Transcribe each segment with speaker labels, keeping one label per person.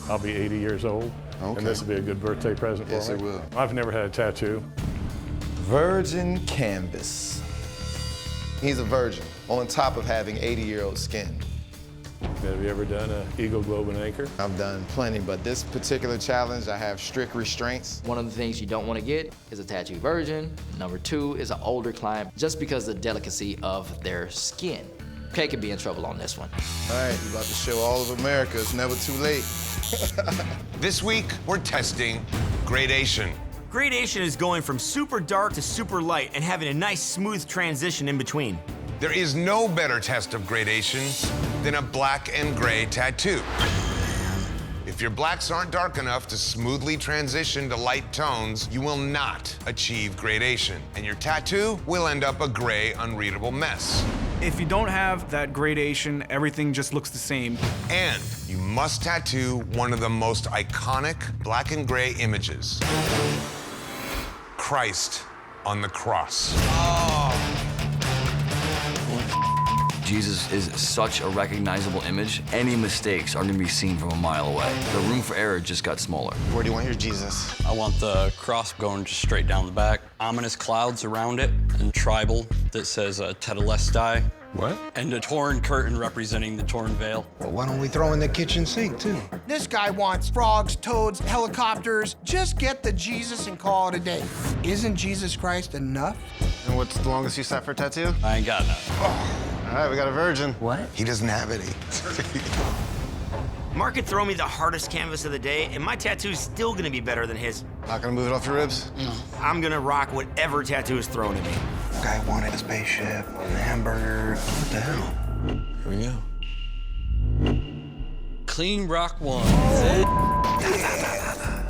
Speaker 1: I'll be 80 years old, and this will be a good birthday present for me.
Speaker 2: Yes, it will.
Speaker 1: I've never had a tattoo.
Speaker 2: Virgin canvas. He's a virgin, on top of having 80-year-old skin.
Speaker 1: Have you ever done an Eagle, Globe, and Anchor?
Speaker 2: I've done plenty, but this particular challenge, I have strict restraints.
Speaker 3: One of the things you don't want to get is a tattoo virgin. Number two is an older client, just because of the delicacy of their skin. Kay could be in trouble on this one.
Speaker 2: All right, you about to show all of America it's never too late.
Speaker 4: This week, we're testing gradation.
Speaker 5: Gradation is going from super dark to super light and having a nice smooth transition in between.
Speaker 4: There is no better test of gradation than a black and gray tattoo. If your blacks aren't dark enough to smoothly transition to light tones, you will not achieve gradation, and your tattoo will end up a gray, unreadable mess.
Speaker 6: If you don't have that gradation, everything just looks the same.
Speaker 4: And you must tattoo one of the most iconic black and gray images. Christ on the cross.
Speaker 7: Jesus is such a recognizable image. Any mistakes are gonna be seen from a mile away. The room for error just got smaller.
Speaker 2: Where do you want your Jesus?
Speaker 8: I want the cross going just straight down the back. Ominous clouds around it, and tribal that says Tetelestai.
Speaker 1: What?
Speaker 8: And a torn curtain representing the torn veil.
Speaker 9: Well, why don't we throw in the kitchen sink, too?
Speaker 10: This guy wants frogs, toads, helicopters. Just get the Jesus and call it a day. Isn't Jesus Christ enough?
Speaker 2: And what's the longest you set for a tattoo?
Speaker 8: I ain't got none.
Speaker 2: All right, we got a virgin.
Speaker 3: What?
Speaker 4: He doesn't have any.
Speaker 5: Mark could throw me the hardest canvas of the day, and my tattoo's still gonna be better than his.
Speaker 2: Not gonna move it off your ribs?
Speaker 5: I'm gonna rock whatever tattoo is thrown at me.
Speaker 9: Guy wanted a spaceship, a hamburger. What the hell?
Speaker 8: Here we go. Clean rock one.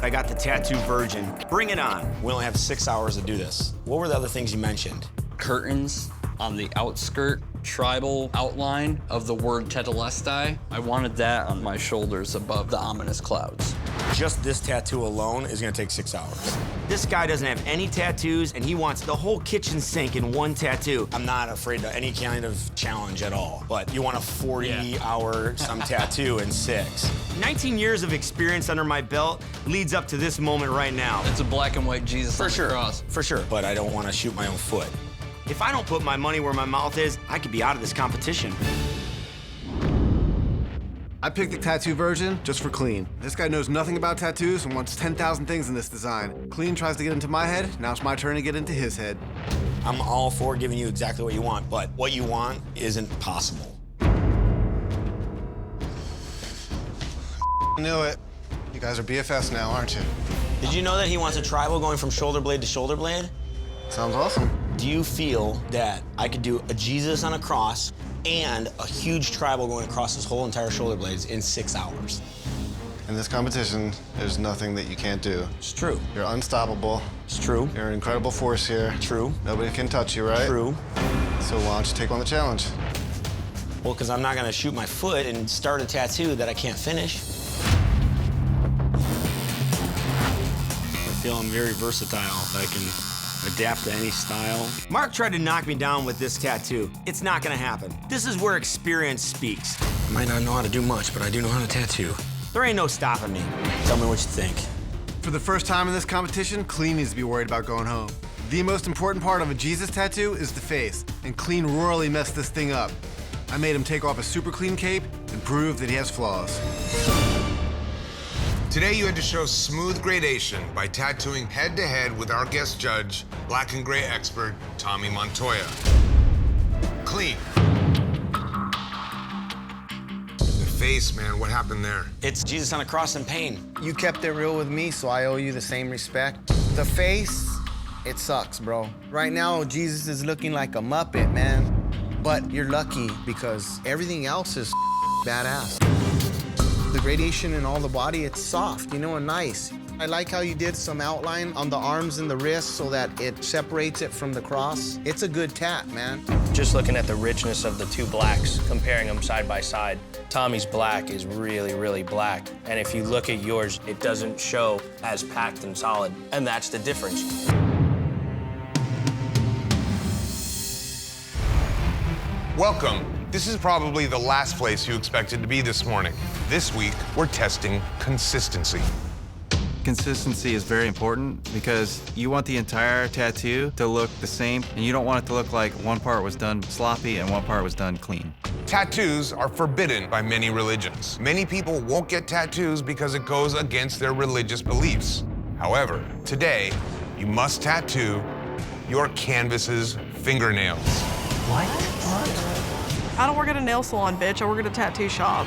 Speaker 5: I got the tattoo virgin. Bring it on.
Speaker 11: We only have 6 hours to do this. What were the other things you mentioned?
Speaker 8: Curtains on the outskirt, tribal outline of the word Tetelestai. I wanted that on my shoulders above the ominous clouds.
Speaker 11: Just this tattoo alone is gonna take 6 hours.
Speaker 5: This guy doesn't have any tattoos, and he wants the whole kitchen sink in one tattoo.
Speaker 11: I'm not afraid of any kind of challenge at all, but you want a 40-hour some tattoo in 6.
Speaker 5: 19 years of experience under my belt leads up to this moment right now.
Speaker 8: It's a black and white Jesus
Speaker 11: For
Speaker 8: on the
Speaker 11: sure,
Speaker 8: cross.
Speaker 11: for sure. But I don't want to shoot my own foot.
Speaker 5: If I don't put my money where my mouth is, I could be out of this competition.
Speaker 12: I picked the tattoo version just for Clean. This guy knows nothing about tattoos and wants 10,000 things in this design. Clean tries to get into my head, now it's my turn to get into his head.
Speaker 11: I'm all for giving you exactly what you want, but what you want isn't possible.
Speaker 2: Knew it. You guys are BFFs now, aren't you?
Speaker 11: Did you know that he wants a tribal going from shoulder blade to shoulder blade?
Speaker 2: Sounds awesome.
Speaker 11: Do you feel that I could do a Jesus on a cross and a huge tribal going across his whole entire shoulder blades in 6 hours?
Speaker 2: In this competition, there's nothing that you can't do.
Speaker 11: It's true.
Speaker 2: You're unstoppable.
Speaker 11: It's true.
Speaker 2: You're an incredible force here.
Speaker 11: True.
Speaker 2: Nobody can touch you, right?
Speaker 11: True.
Speaker 2: So why don't you take on the challenge?
Speaker 11: Well, because I'm not going to shoot my foot and start a tattoo that I can't finish. I feel I'm very versatile. I can adapt to any style.
Speaker 5: Mark tried to knock me down with this tattoo. It's not gonna happen. This is where experience speaks.
Speaker 11: I might not know how to do much, but I do know how to tattoo.
Speaker 5: There ain't no stopping me.
Speaker 11: Tell me what you think.
Speaker 12: For the first time in this competition, Clean needs to be worried about going home. The most important part of a Jesus tattoo is the face, and Clean royally messed this thing up. I made him take off a super clean cape and prove that he has flaws.
Speaker 4: Today you had to show smooth gradation by tattooing head-to-head with our guest judge, black and gray expert, Tommy Montoya. Clean. The face, man, what happened there?
Speaker 11: It's Jesus on a cross in pain.
Speaker 10: You kept it real with me, so I owe you the same respect. The face, it sucks, bro. Right now, Jesus is looking like a Muppet, man. But you're lucky because everything else is badass. The gradation in all the body, it's soft, you know, and nice. I like how you did some outline on the arms and the wrists so that it separates it from the cross. It's a good tat, man.
Speaker 13: Just looking at the richness of the two blacks, comparing them side by side, Tommy's black is really, really black. And if you look at yours, it doesn't show as packed and solid. And that's the difference.
Speaker 4: Welcome This is probably the last place you expected to be this morning. This week, we're testing consistency.
Speaker 14: Consistency is very important because you want the entire tattoo to look the same, and you don't want it to look like one part was done sloppy and one part was done clean.
Speaker 4: Tattoos are forbidden by many religions. Many people won't get tattoos because it goes against their religious beliefs. However, today, you must tattoo your canvas's fingernails.
Speaker 15: What? I don't work at a nail salon, bitch. I work at a tattoo shop.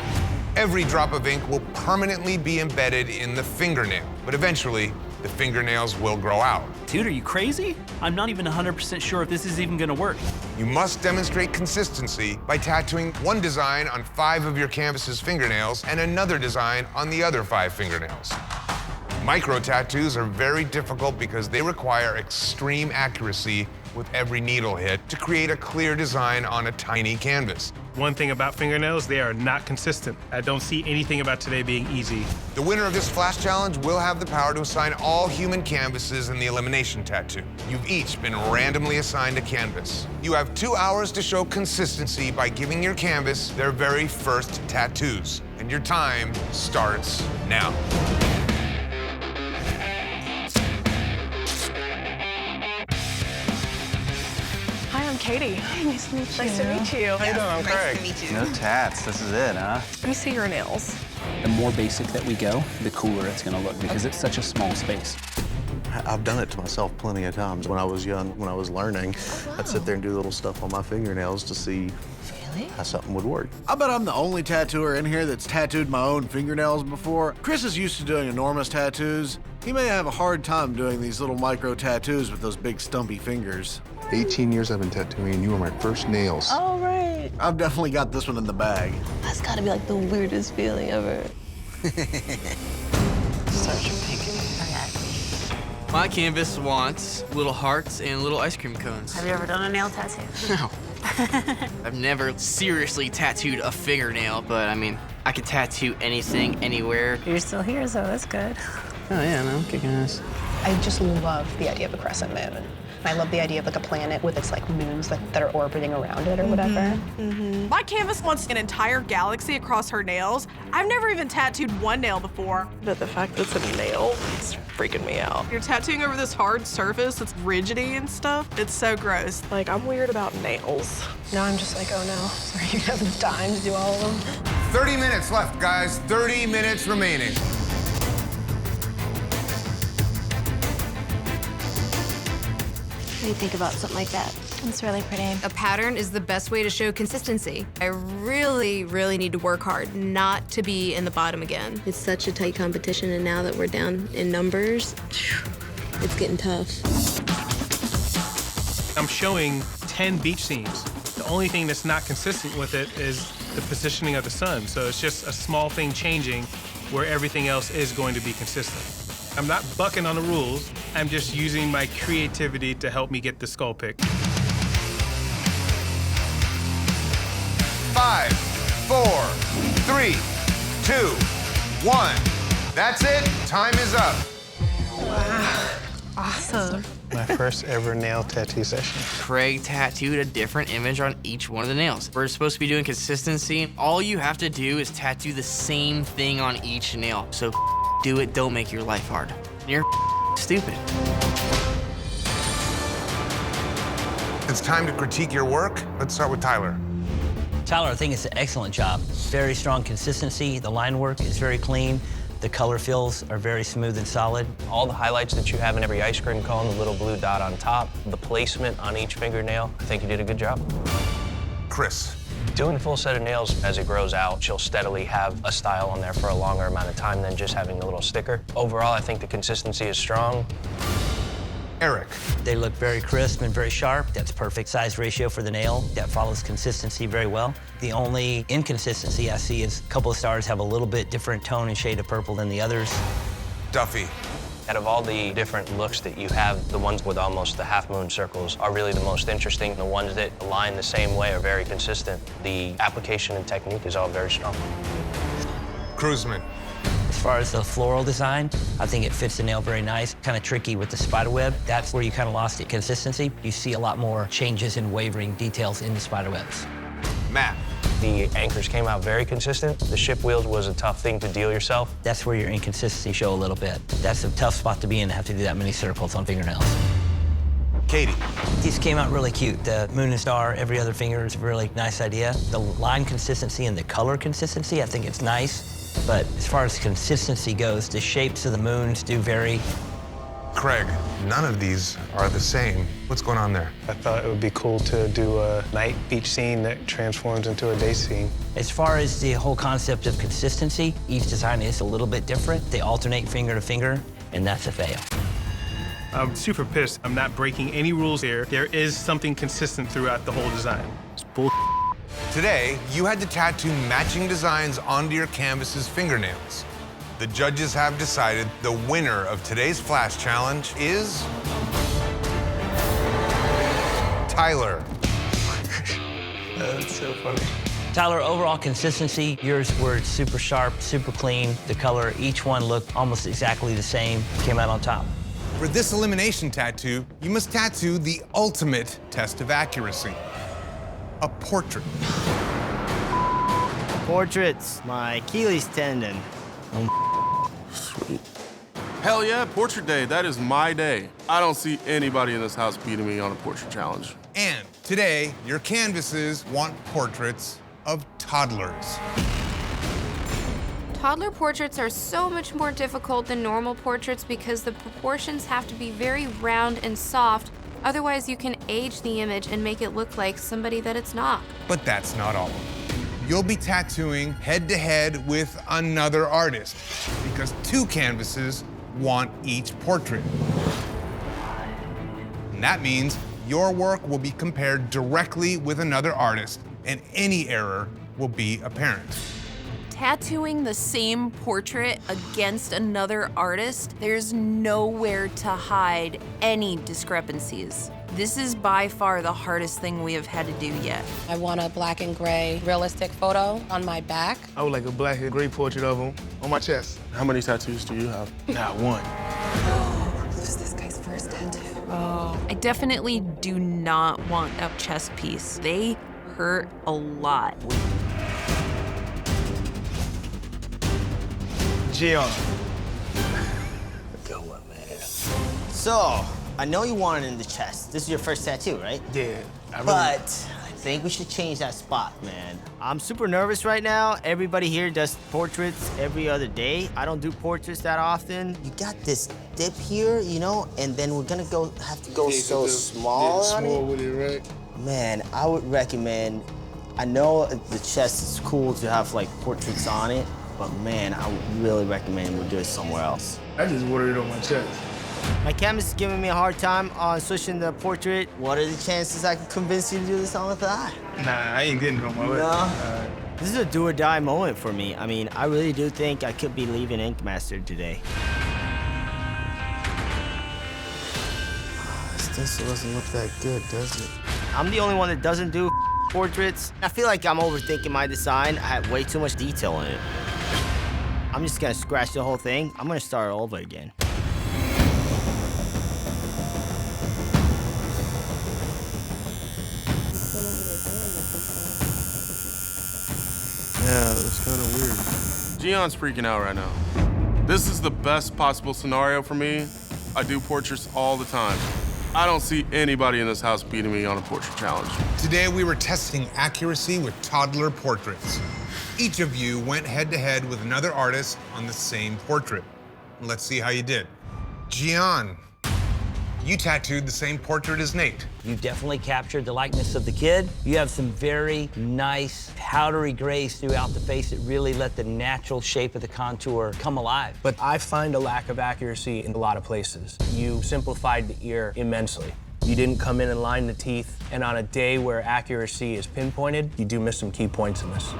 Speaker 4: Every drop of ink will permanently be embedded in the fingernail, but eventually, the fingernails will grow out.
Speaker 16: Dude, are you crazy? I'm not even 100% sure if this is even gonna work.
Speaker 4: You must demonstrate consistency by tattooing one design on 5 of your canvas's fingernails and another design on the other 5 fingernails. Micro tattoos are very difficult because they require extreme accuracy with every needle hit to create a clear design on a tiny canvas.
Speaker 17: One thing about fingernails, they are not consistent. I don't see anything about today being easy.
Speaker 4: The winner of this flash challenge will have the power to assign all human canvases in the Elimination tattoo. You've each been randomly assigned a canvas. You have 2 hours to show consistency by giving your canvas their very first tattoos. And your time starts now.
Speaker 15: Hi, I'm Katie. Hey, nice to meet you. Nice to meet you.
Speaker 17: How you doing? I'm Craig.
Speaker 15: Nice to meet you.
Speaker 14: No tats, this is it, huh?
Speaker 15: Let me see your nails.
Speaker 18: The more basic that we go, the cooler it's gonna look because it's such a small space.
Speaker 9: I've done it to myself plenty of times. When I was young, when I was learning, I'd sit there and do little stuff on my fingernails to see how something would work.
Speaker 12: I bet I'm the only tattooer in here that's tattooed my own fingernails before. Chris is used to doing enormous tattoos. He may have a hard time doing these little micro tattoos with those big stumpy fingers.
Speaker 19: 18 years I've been tattooing, and you were my first nails.
Speaker 15: Oh, right.
Speaker 12: I've definitely got this one in the bag.
Speaker 20: That's gotta be like the weirdest feeling ever.
Speaker 15: Start your pinky.
Speaker 21: My canvas wants little hearts and little ice cream cones.
Speaker 20: Have you ever done a nail tattoo?
Speaker 21: No. I've never seriously tattooed a fingernail, but I mean, I could tattoo anything, anywhere.
Speaker 20: You're still here, so that's good.
Speaker 21: Oh yeah, no, I'm kicking ass.
Speaker 22: I just love the idea of a crescent moon. And I love the idea of like a planet with its like moons that are orbiting around it or whatever.
Speaker 15: My canvas wants an entire galaxy across her nails. I've never even tattooed one nail before. But the fact that it's a nail, it's freaking me out. You're tattooing over this hard surface that's rigidy and stuff. It's so gross. Like, I'm weird about nails.
Speaker 22: Now I'm just like, oh no, sorry, you have the time to do all of them.
Speaker 4: 30 minutes left, guys. 30 minutes remaining.
Speaker 20: What do you think about something like that? It's really pretty.
Speaker 23: A pattern is the best way to show consistency. I really, really need to work hard not to be in the bottom again.
Speaker 20: It's such a tight competition, and now that we're down in numbers, it's getting tough.
Speaker 17: I'm showing 10 beach seams. The only thing that's not consistent with it is the positioning of the sun. So it's just a small thing changing where everything else is going to be consistent. I'm not bucking on the rules. I'm just using my creativity to help me get the skull pick.
Speaker 4: 5, 4, 3, 2, 1. That's it. Time is up.
Speaker 15: Wow. Awesome.
Speaker 17: My first ever nail tattoo session.
Speaker 21: Craig tattooed a different image on each one of the nails. We're supposed to be doing consistency. All you have to do is tattoo the same thing on each nail. So do it, don't make your life hard. You're stupid.
Speaker 4: It's time to critique your work. Let's start with Tyler.
Speaker 24: Tyler, I think it's an excellent job. Very strong consistency. The line work is very clean. The color fills are very smooth and solid.
Speaker 13: All the highlights that you have in every ice cream cone, the little blue dot on top, the placement on each fingernail, I think you did a good job.
Speaker 4: Chris.
Speaker 13: Doing a full set of nails as it grows out, she'll steadily have a style on there for a longer amount of time than just having a little sticker. Overall, I think the consistency is strong.
Speaker 4: Eric.
Speaker 24: They look very crisp and very sharp. That's perfect size ratio for the nail. That follows consistency very well. The only inconsistency I see is a couple of stars have a little bit different tone and shade of purple than the others.
Speaker 4: Duffy.
Speaker 13: Out of all the different looks that you have, the ones with almost the half-moon circles are really the most interesting. The ones that align the same way are very consistent. The application and technique is all very strong.
Speaker 4: Cruzman.
Speaker 24: As far as the floral design, I think it fits the nail very nice. Kind of tricky with the spider web. That's where you kind of lost the consistency. You see a lot more changes and wavering details in the spider webs.
Speaker 4: Matt.
Speaker 13: The anchors came out very consistent. The ship wheels was a tough thing to deal yourself.
Speaker 24: That's where your inconsistency show a little bit. That's a tough spot to be in, to have to do that many circles on fingernails.
Speaker 4: Katie.
Speaker 24: These came out really cute. The moon and star, every other finger is a really nice idea. The line consistency and the color consistency, I think it's nice. But as far as consistency goes, the shapes of the moons do vary.
Speaker 4: Craig, none of these are the same. What's going on there?
Speaker 17: I thought it would be cool to do a night beach scene that transforms into a day scene.
Speaker 24: As far as the whole concept of consistency, each design is a little bit different. They alternate finger to finger, and that's a fail.
Speaker 17: I'm super pissed. I'm not breaking any rules here. There is something consistent throughout the whole design. It's bull.
Speaker 4: Today, you had to tattoo matching designs onto your canvas's fingernails. The judges have decided the winner of today's Flash Challenge is Tyler.
Speaker 17: That's so funny.
Speaker 24: Tyler, overall consistency, yours were super sharp, super clean. The color, each one looked almost exactly the same, came out on top.
Speaker 4: For this elimination tattoo, you must tattoo the ultimate test of accuracy, a portrait.
Speaker 1: Portraits, my Achilles tendon.
Speaker 3: Sweet. Hell yeah, portrait day. That is my day. I don't see anybody in this house beating me on a portrait challenge.
Speaker 4: And today, your canvases want portraits of toddlers.
Speaker 23: Toddler portraits are so much more difficult than normal portraits because the proportions have to be very round and soft. Otherwise, you can age the image and make it look like somebody that it's not.
Speaker 4: But that's not all. You'll be tattooing head-to-head with another artist because two canvases want each portrait. And that means your work will be compared directly with another artist, and any error will be apparent.
Speaker 6: Tattooing the same portrait against another artist, there's nowhere to hide any discrepancies. This is by far the hardest thing we have had to do yet.
Speaker 7: I want a black and gray realistic photo on my back.
Speaker 25: I would like a black and gray portrait of him on my chest.
Speaker 3: How many tattoos do you have?
Speaker 25: Not one.
Speaker 6: This is this guy's first tattoo. Oh, I definitely do not want a chest piece. They hurt a lot.
Speaker 1: Gian.
Speaker 11: Good one, man. So, I know you want it in the chest. This is your first tattoo, right?
Speaker 1: Yeah.
Speaker 11: But I think we should change that spot, man.
Speaker 1: I'm super nervous right now. Everybody here does portraits every other day. I don't do portraits that often.
Speaker 11: You got this dip here, you know, and then we're gonna have to go so small on it.
Speaker 25: Small with it, right?
Speaker 11: Man, I would recommend, I know the chest is cool to have like portraits on it, but man, I would really recommend we do it somewhere else.
Speaker 25: I just wanted it on my chest.
Speaker 1: My canvas is giving me a hard time on switching the portrait.
Speaker 11: What are the chances I can convince you to do this on the thigh?
Speaker 25: Nah, I ain't getting it on my way.
Speaker 11: No?
Speaker 1: This is a do or die moment for me. I mean, I really do think I could be leaving Ink Master today.
Speaker 11: This doesn't look that good, does it?
Speaker 1: I'm the only one that doesn't do portraits. I feel like I'm overthinking my design. I have way too much detail in it. I'm just gonna scratch the whole thing. I'm gonna start all over again.
Speaker 3: Yeah, it's kind of weird. Gion's freaking out right now. This is the best possible scenario for me. I do portraits all the time. I don't see anybody in this house beating me on a portrait challenge.
Speaker 4: Today we were testing accuracy with toddler portraits. Each of you went head-to-head with another artist on the same portrait. Let's see how you did. Gian, you tattooed the same portrait as Nate.
Speaker 24: You definitely captured the likeness of the kid. You have some very nice powdery grays throughout the face that really let the natural shape of the contour come alive.
Speaker 13: But I find a lack of accuracy in a lot of places. You simplified the ear immensely. You didn't come in and line the teeth, and on a day where accuracy is pinpointed, you do miss some key points in this.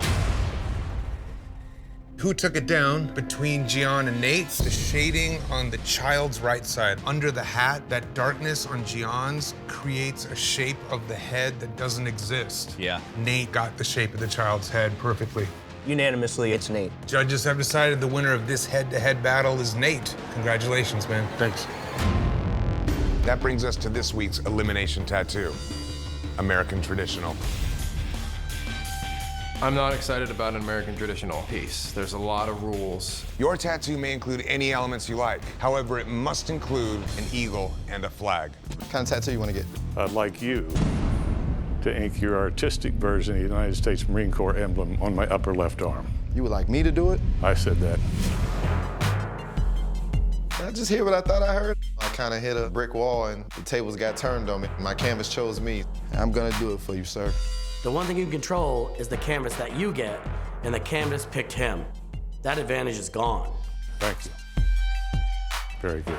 Speaker 4: Who took it down between Gian and Nate? The shading on the child's right side. Under the hat, that darkness on Gian's creates a shape of the head that doesn't exist.
Speaker 8: Yeah.
Speaker 4: Nate got the shape of the child's head perfectly.
Speaker 13: Unanimously, it's Nate.
Speaker 4: Judges have decided the winner of this head-to-head battle is Nate. Congratulations, man.
Speaker 3: Thanks.
Speaker 4: That brings us to this week's elimination tattoo, American Traditional.
Speaker 2: I'm not excited about an American traditional piece. There's a lot of rules.
Speaker 4: Your tattoo may include any elements you like. However, it must include an eagle and a flag.
Speaker 5: What kind of tattoo you want to get?
Speaker 10: I'd like you to ink your artistic version of the United States Marine Corps emblem on my upper left arm.
Speaker 5: You would like me to do it?
Speaker 10: I said that.
Speaker 5: Did I just hear what I thought I heard? I kind of hit a brick wall and the tables got turned on me. My canvas chose me. I'm gonna do it for you, sir.
Speaker 14: The one thing you can control is the canvas that you get, and the canvas picked him. That advantage is gone.
Speaker 10: Thank you. Very good.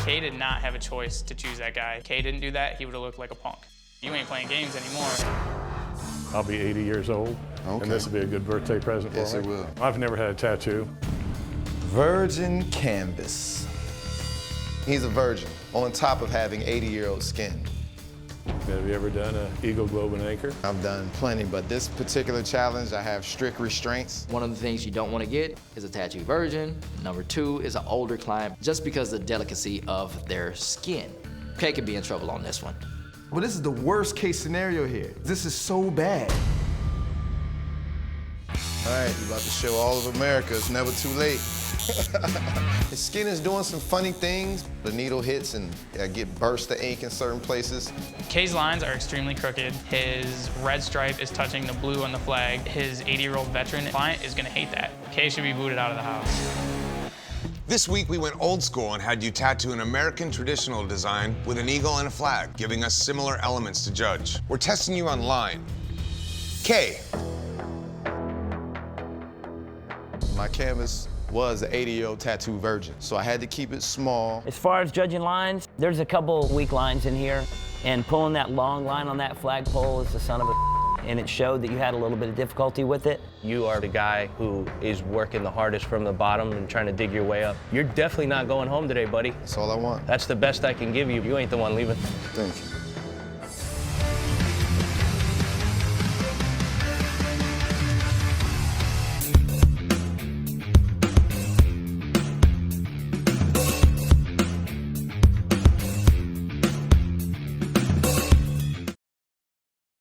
Speaker 16: Kay did not have a choice to choose that guy. Kay didn't do that, he would have looked like a punk. You ain't playing games anymore.
Speaker 10: I'll be 80 years old, and this will be a good birthday present for me.
Speaker 5: Yes, it will.
Speaker 10: I've never had a tattoo.
Speaker 5: Virgin canvas. He's a virgin, on top of having 80-year-old skin.
Speaker 10: Have you ever done an Eagle, Globe, and Anchor?
Speaker 5: I've done plenty, but this particular challenge, I have strict restraints.
Speaker 26: One of the things you don't want to get is a tattoo virgin. Number two is an older client, just because of the delicacy of their skin. Kay could be in trouble on this one.
Speaker 5: Well, this is the worst case scenario here. This is so bad. All right, you about to show all of America. It's never too late. His skin is doing some funny things. The needle hits and I get bursts of ink in certain places.
Speaker 16: Kay's lines are extremely crooked. His red stripe is touching the blue on the flag. His 80-year-old veteran client is gonna hate that. Kay should be booted out of the house.
Speaker 4: This week, we went old school and had you tattoo an American traditional design with an eagle and a flag, giving us similar elements to judge. We're testing you online. Kay.
Speaker 5: My canvas was an 80-year-old tattoo virgin, so I had to keep it small.
Speaker 24: As far as judging lines, there's a couple weak lines in here, and pulling that long line on that flagpole is the son of a and it showed that you had a little bit of difficulty with it.
Speaker 13: You are the guy who is working the hardest from the bottom and trying to dig your way up. You're definitely not going home today, buddy.
Speaker 5: That's all I want.
Speaker 13: That's the best I can give you. You ain't the one leaving.
Speaker 5: Thank you.